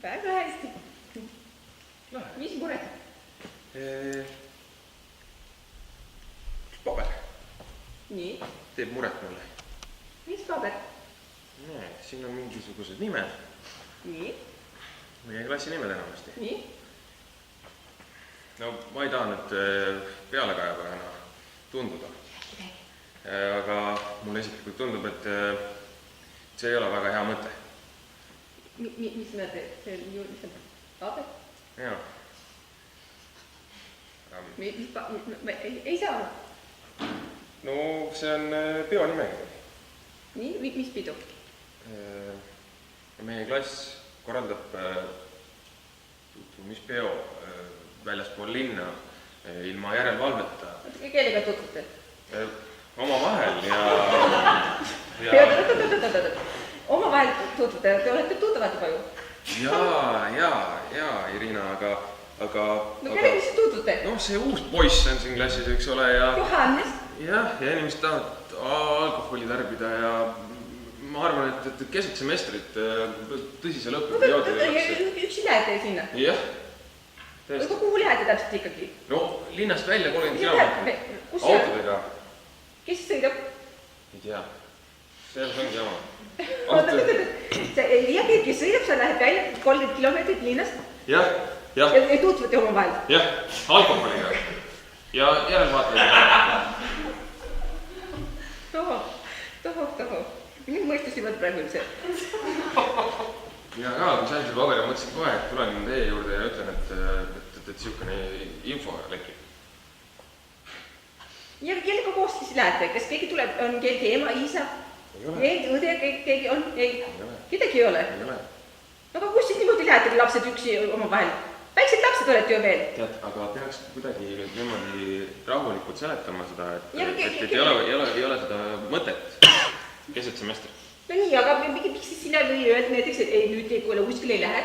Väga hästi. Mis mured? Üks paber. Nii. Teeb muret mulle. Mis paber? Siin on mingisugused nimed. Nii. Meie klassi nimed enamasti. Nii. No ma ei taha nüüd pealekajapajana tunduda. Aga mulle isiklikult tundub, et see ei ole väga hea mõte. Mis mõte? See on paber? Jaa. Ei saa. No see on peonimekiri. Nii, mis pidu? Meie klass korraldab tutvumispeo väljaspool linna ilma järelvalveta. Kellega tutvute? Omavahel ja... Omavahel tutvute, te olete tuttavad juba ju? Jaa, Irina, aga... No kellega siis tutvute? No see uus poiss on siin klassis, eks ole, ja... Johannes? Jah, ja inimesed tahavad alkoholi tarbida ja... Ma arvan, et keset semestrit tõsise lõpuperioodil Üksi lähete sinna? Jah, tõesti. Kuhu lähete täpselt ikkagi? No, linnast välja 30 kilomeetrit. Autodega. Kes sõidab? Ei tea. See ongi jama. Kes sõidab, sa lähed välja 30 kilomeetrit linnast? Jah. Ja tutvate omavahel? Jah, alkoholiga. Ja järelvaatlega. Toho. Mind mõistusivad praegu üldse. Mina ka, kui sain selle paberi, mõtlesin kohe, et tulen teie juurde ja ütlen, et niisugune info lekib. Ja kellega koos siis lähete? Kas keegi tuleb, on keegi ema, isa? Ei, õde, keegi on? Ei. Kedagi ei ole? Ei ole. Aga kus siis niimoodi lähete, kui lapsed üksi omavahel? Väiksed lapsed olete ju veel. Tead, aga peaks kuidagi niimoodi rahulikult seletama seda, et ei ole seda mõtet keset semestrit. No nii, aga miks siis sina või öelda näiteks, et ei, nüüd kuule kuskil ei lähe?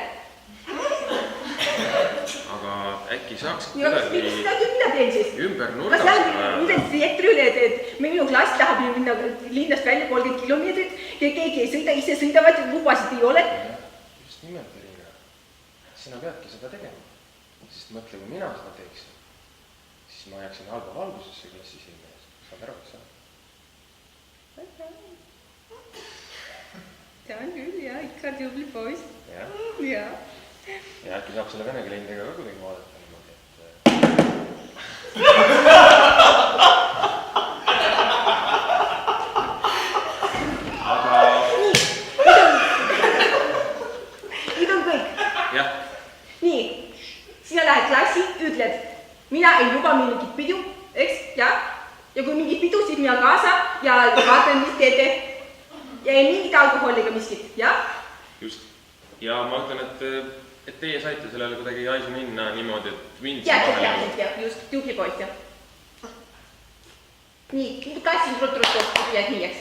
Aga äkki saaks kuidagi mida teen siis? Ümber nurgast? Kas lähen midagi direktorile, et minu klass tahab minna linnast välja 30 kilomeetrit, keegi ei sõida, ise sõidavad, lubasid ei ole? Just nimelt, Irina. Sina peadki seda tegema. Sest mõtle, kui mina seda teeksin, siis ma jääksin halba valgusesse klassi silme ees. Saad ära, kas sa? See on küll, jah, ikka tubli poiss. Jah? Jah. Ja äkki saab selle vene kelindega ka kuidagi vaadata niimoodi, Aga... Nüüd on kõik. Jah. Nii, sina lähed klassi, ütled, mina ei luba mingit pidu, eks, jah? Ja kui mingi pidu, siis mina kaasa ja vaatan, mis teete. Ja ei mingit alkoholiga miskit, jah? Just. Ja ma ütlen, et teie saite sellele kuidagi aisu minna niimoodi, et mind... Jah, just, tubli poiss, jah. Nii, kassin ruttu, jääd nii, eks?